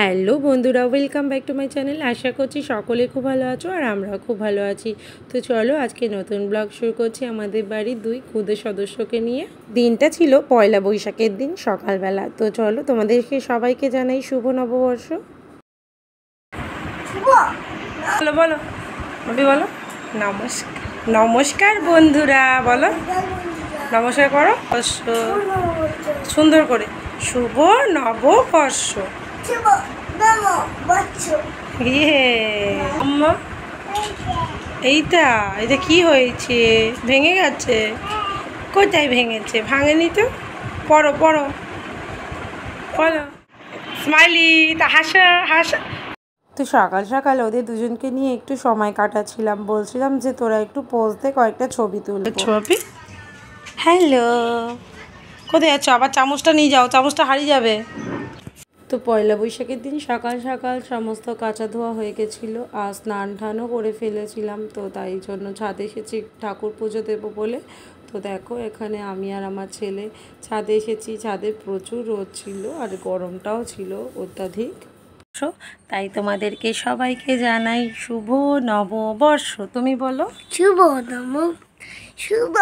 Hello বন্ধুরা, welcome back to my channel. আশা করছি সকলে খুব ভালো আছো আর আমরাও খুব ভালো আছি। তো চলো আজকে নতুন ব্লগ শুরু করছি আমাদের বাড়ির 2 ক্ষুদে সদস্যকে নিয়ে। দিনটা ছিল পয়লা বৈশাখের দিন সকালবেলা। তো চলো তোমাদেরকে সবাইকে জানাই শুভ নববর্ষ। বলো বলো বলো বলো নমস্কার। নমস্কার বন্ধুরা, বলো নমস্কার করো। সুন্দর করে শুভ নববর্ষ। আম্মা এইটা এটা কি হয়েছে? ভেঙে গেছে? কোথায় ভেঙেছে? ভাঙেনি তো। পড়ো পড়ো পড়ো। স্মাইলি তা হাসা হাসা। তো সকাল সকাল ওদের দুজনকে নিয়ে একটু সময় কাটাচ্ছিলাম। বলছিলাম যে তোরা একটু পোজ দে, কয়েকটা ছবি তুলবো। ছবি? হ্যালো, কোথায় যাচ্ছ? আবার চামচটা নিয়ে যাও, চামচটা হারিয়ে যাবে। তো পয়লা বৈশাখের দিন সকাল সকাল সমস্ত কাঁচা ধোয়া হয়ে গেছিলো আর স্নান টানও করে ফেলেছিলাম। তো তাই জন্য ছাদে এসেছি ঠাকুর পুজো দেবো বলে। তো দেখো এখানে আমি আর আমার ছেলে ছাদে এসেছি। ছাদে প্রচুর রোদ ছিল আর গরমটাও ছিল অত্যাধিক। তাই তোমাদেরকে সবাইকে জানাই শুভ নববর্ষ। তুমি বলো শুভ শুভ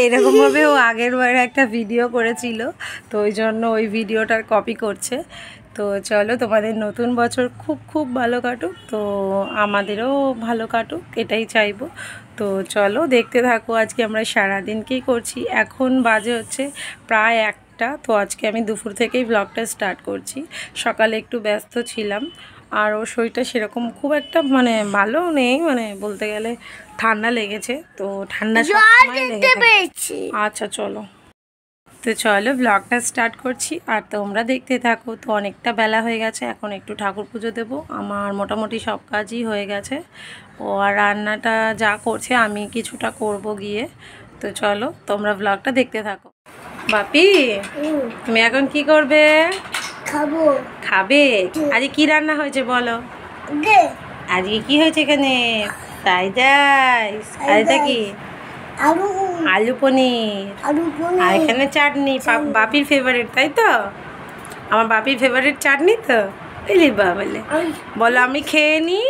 এইরকম ভাবে ও আগের বারে একটা ভিডিও করেছিল, তো ওই জন্য ওই ভিডিওটার কপি করছে। তো চলো তোমাদের নতুন বছর খুব খুব ভালো কাটুক, তো আমাদেরও ভালো কাটুক এটাই চাইবো। তো চলো দেখতে থাকো আজকে আমরা সারাদিন কী করছি। এখন বাজে হচ্ছে প্রায় 1টা। তো আজকে আমি দুপুর থেকেই ব্লগটা স্টার্ট করছি। সকালে একটু ব্যস্ত ছিলাম আর ওর শরীরটা সেরকম খুব একটা মানে ভালো নেই, মানে বলতে গেলে ঠান্ডা লেগেছে। তো ঠান্ডা সবসময় লেগেছে। আচ্ছা চলো, তো চলো ব্লগটা স্টার্ট করছি আর তোমরা দেখতে থাকো। তো অনেকটা বেলা হয়ে গেছে, এখন একটু ঠাকুর পুজো দেবো। আমার মোটামুটি সব কাজই হয়ে গেছে। ও আর রান্নাটা যা করছে আমি কিছুটা করব গিয়ে। তো চলো তোমরা ব্লগটা দেখতে থাকো। বাপি তুমি এখন কি করবে? খাবো। খাবে? আজকে কি রান্না হয়েছে বলো? আজকে কি হয়েছে এখানে? Fried rice. আর এটা কি? আলু পনির। আর এখানে চাটনি, বাপির ফেভারিট তাই তো? আমার বাপির ফেভারিট চাটনি তো। এলি বাবলে বলো আমি খেয়ে নি।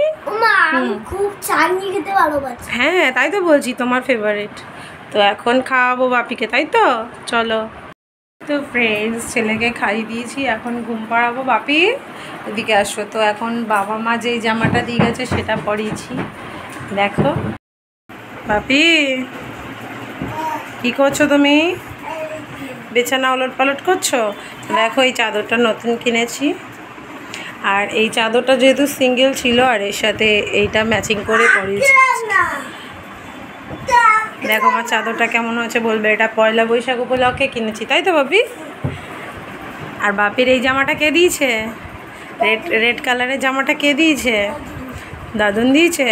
খুব চাটনি খেতে ভালোবাসি। হ্যাঁ তাই তো বলছি, তোমার ফেভারিট। তো এখন খাওয়াবো বাপিকে, তাই তো? চলো। তো ফ্রেন্ডস, ছেলেকে খাইয়ে দিয়েছি, এখন ঘুম পাড়াবো। বাপি এদিকে আসো। তো এখন বাবা মা যেই জামাটা দিয়ে গেছে সেটা পরিয়েছি। দেখো বাপি কি করছো তুমি? বিছানা ওলট পালট করছো? দেখো এই চাদরটা নতুন কিনেছি আর এই চাদরটা যেহেতু সিঙ্গেল ছিল আর এর সাথে এইটা ম্যাচিং করে পরিয়েছি। দেখো আমার চাদরটা কেমন হয়েছে বলবে। এটা পয়লা বৈশাখ উপলক্ষে কিনেছি, তাই তো বাপি? আর বাপির এই জামাটা কে দিয়েছে? রেড কালারের জামাটা কে দিয়েছে? দাদুন দিয়েছে।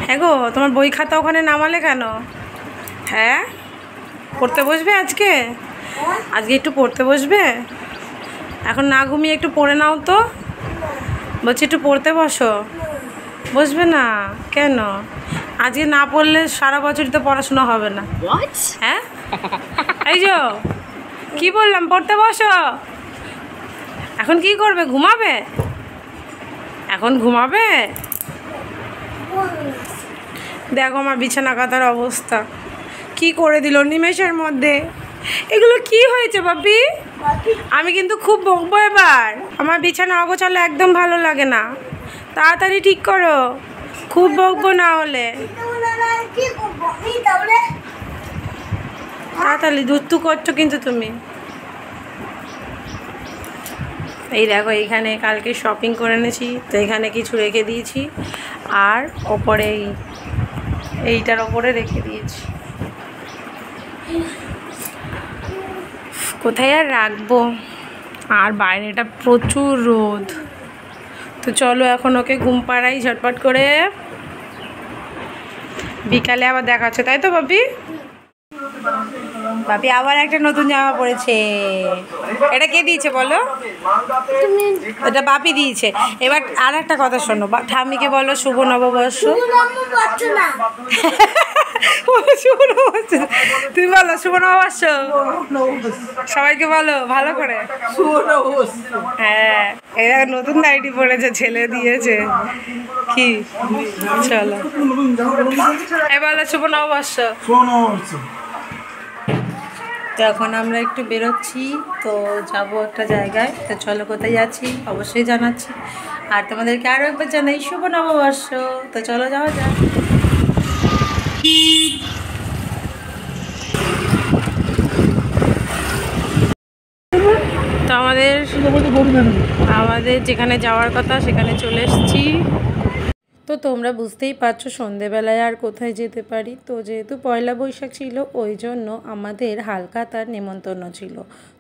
হ্যাঁ গো, তোমার বই খাতা ওখানে নামালে কেন? হ্যাঁ পড়তে বসবে আজকে? আজকে একটু পড়তে বসবে? এখন না ঘুমিয়ে একটু পড়ে নাও তো। বলছি একটু পড়তে বসো। বসবে না কেন? আজকে না পড়লে সারা বছরই তো পড়াশোনা হবে না। হ্যাঁ এই যো কি বললাম, পড়তে বসো। এখন কি করবে? ঘুমাবে? এখন ঘুমাবে? দেখো আমার বিছানা কাঁথার অবস্থা কি করে দিল নিমেষের মধ্যে। এগুলো কি হয়েছে বাপি? আমি কিন্তু খুব বকবো এবার। আমার বিছানা অগোছালো একদম ভালো লাগে না, তাড়াতাড়ি ঠিক করো। খুব বকবো না হলে। তাড়াতাড়ি দুধটু করছো কিন্তু তুমি। এই দেখো এইখানে কালকে শপিং করে এনেছি, তো এখানে কিছু রেখে দিয়েছি আর ওপরে এইটার ওপরে রেখে দিয়েছি। কোথায় আর রাখবো, আর বাইরেটা প্রচুর রোদ। তো চলো এখন ওকে ঘুম পাড়াই ঝটপট করে। বিকালে আবার দেখা হচ্ছে, তাই তো বাপি? বাপি আবার একটা নতুন জামা পরেছে। এটা কে দিয়েছে বলো? এটা বাপি দিয়েছে। এবার আর একটা কথা শোনো, ঠাম্মিকে বলো শুভ নববর্ষ। শুভ নববর্ষ। তুমি বলো শুভ নববর্ষ, সবাইকে বলো ভালো করে। হ্যাঁ, এই দেখো নতুন নাইটি পড়েছে, ছেলে দিয়েছে। কি চলো এই বলো শুভ নববর্ষ। তো এখন আমরা একটু বেরোচ্ছি, তো যাবো একটা জায়গায়। তো চলো কোথায় যাচ্ছি অবশ্যই জানাচ্ছি, আর তোমাদেরকে আরও একবার জানাই শুভ নববর্ষ। তো চলো যাওয়া যাক। তো আমাদের যেখানে যাওয়ার কথা সেখানে চলে এসেছি। তো তোমরা বুঝতেই পারছো সন্ধেবেলায় আর কোথায় যেতে পারি। তো যেহেতু পয়লা বৈশাখ ছিল ওই জন্য আমাদের হালখাতার নেমন্তন্ন ছিল।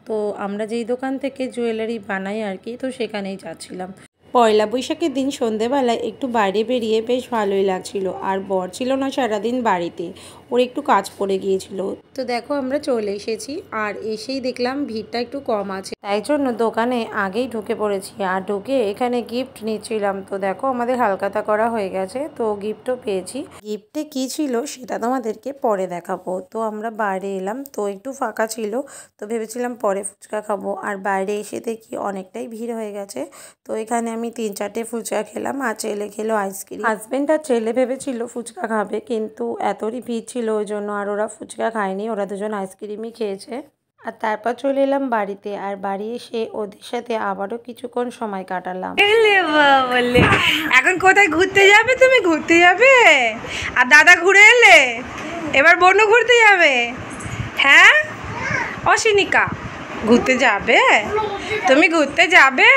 তো আমরা যেই দোকান থেকে জুয়েলারি বানাই আর কি, তো সেখানেই যাচ্ছিলাম। পয়লা বৈশাখের দিন সন্ধেবেলায় একটু বাইরে বেরিয়ে বেশ ভালোই লাগছিল। আর বর ছিল না সারাদিন বাড়িতে, ওর একটু কাজ পড়ে গিয়েছিল। তো দেখো আমরা চলে এসেছি, আর এসেই দেখলাম ভিড়টা একটু কম আছে, তাই জন্য দোকানে আগেই ঢুকে পড়েছি। আর ঢুকে এখানে গিফট নিচ্ছিলাম। তো দেখো আমাদের হালখাতা করা হয়ে গেছে, তো গিফটও পেয়েছি। গিফটে কি ছিল সেটা তোমাদেরকে পরে দেখাবো। তো আমরা বাইরে এলাম, তো একটু ফাঁকা ছিল, তো ভেবেছিলাম পরে ফুচকা খাবো। আর বাইরে এসে দেখি অনেকটাই ভিড় হয়ে গেছে। তো এখানে আমি 3-4টে ফুচকা খেলাম, আর ছেলে খেলো আইসক্রিম। হাজবেন্ড আর ছেলে ভেবেছিল ফুচকা খাবে, কিন্তু এতই ভিড় ছিল ওই জন্য আর ওরা ফুচকা খায়নি, ওরা দুজন আইসক্রিমই খেয়েছে। আর তারপর চলে এলাম বাড়িতে, আর বাড়ি এসে ওদের সাথে আবারও কিছুক্ষণ সময় কাটালাম। বললে এখন কোথায় ঘুরতে যাবে? তুমি ঘুরতে যাবে? আর দাদা ঘুরে এলে, এবার বোনও ঘুরতে যাবে? হ্যাঁ অসিনিকা ঘুরতে যাবে? তুমি ঘুরতে যাবে?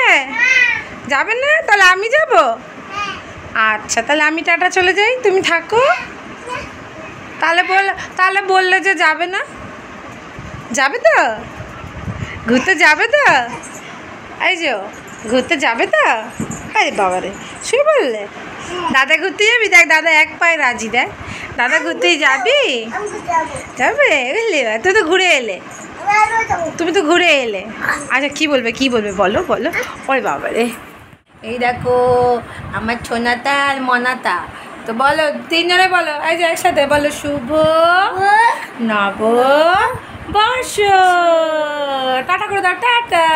যাবে না? তাহলে আমি যাব। আচ্ছা তাহলে আমি টাটা চলে যাই, তুমি থাকো। তাহলে বললে যে যাবে না? যাবে তো? ঘুরতে যাবে তো? এই যে ঘুরতে যাবে তো? আরে বাবা রে, শুয়ে বললে দাদা ঘুরতে যাবি? দেখ দাদা এক পায়ে রাজি। দেখ দাদা ঘুরতেই যাবি? যাবে? বুঝলি, তুই তো ঘুরে এলে, তুমি তো ঘুরে এলে। আচ্ছা কি বলবে বলো বলো। ওই বাবা রে, এই দেখো আমার ছোনাটা আর মনাটা। তো বলো তিনজনে বলো, এই যে একসাথে বলো শুভ নববর্ষ। টাটা করে দাও, টাটা।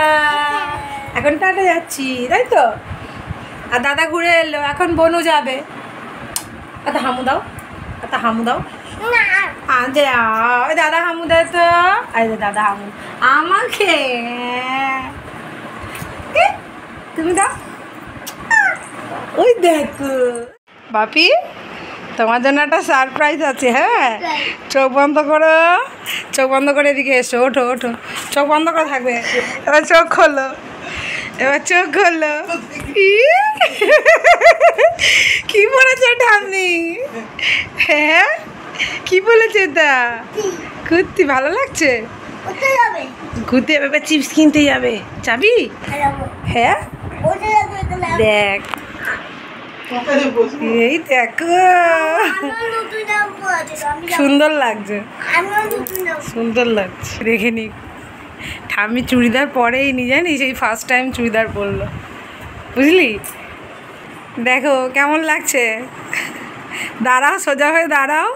এখন টাটা যাচ্ছি, তাই তো? আর দাদা ঘুরে এলো, এখন বোনও যাবে। আচ্ছা হামু দাও, আচ্ছা হামু দাও। আচ্ছা ওই দাদা হামু দেয় তো। এই যে দাদা হামু আমাকে, তুমি দাও। ওই দেখো বাপি, তোমার জন্য একটা সারপ্রাইজ আছে। হ্যাঁ চোখ বন্ধ করো, চোখ বন্ধ করে এদিকে এসো। ওঠো ওঠো, চোখ বন্ধ করে থাকবে। এবার চোখ খোলো, এবার চোখ খোলো। কি বলেছে ঠাম্মি? হ্যাঁ কি বলেছে এটা? ঘুরতে ভালো লাগছে? ঘুরতে যাবে, চিপস কিনতে যাবে, যাবি? হ্যাঁ দেখ, এই দেখো সুন্দর লাগছে, সুন্দর লাগছে। দেখে নি ঠাম্মি চুড়িদার পরেই নি, জানিস এই ফার্স্ট টাইম চুড়িদার পরলো, বুঝলি? দেখো কেমন লাগছে। দাঁড়াও, সোজা হয়ে দাঁড়াও।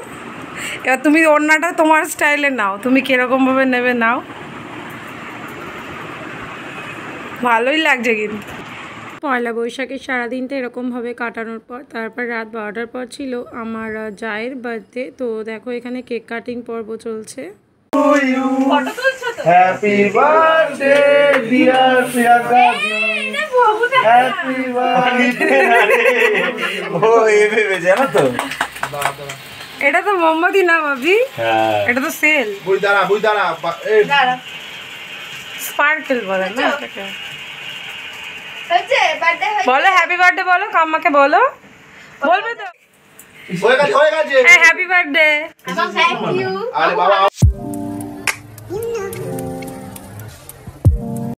এবার তুমি ওড়নাটা তোমার স্টাইলে নাও, তুমি কীরকমভাবে নেবে নাও। ভালোই লাগছে কিন্তু। পয়লা বৈশাখের সারাদিনটা এরকমভাবে কাটানোর পর তারপর রাত 12টার পর ছিল আমার জায়ের বার্থডে। তো দেখো এখানে কেক কাটিং পর্ব চলছে। Happy birthday dear Priyanka, happy birthday. ও এই ভেবে জানো তো, এটা তো মোমবাতি না ভাবি, এটা তো সেল। বুই দাঁড়া এই স্পার্কেল বলে না এটাকে। বলো হ্যাপি বার্থডে, বলো কাম্মাকে বলো, বলবে তো হয়ে গেছে হ্যাপি বার্থডে। আরে বাবা।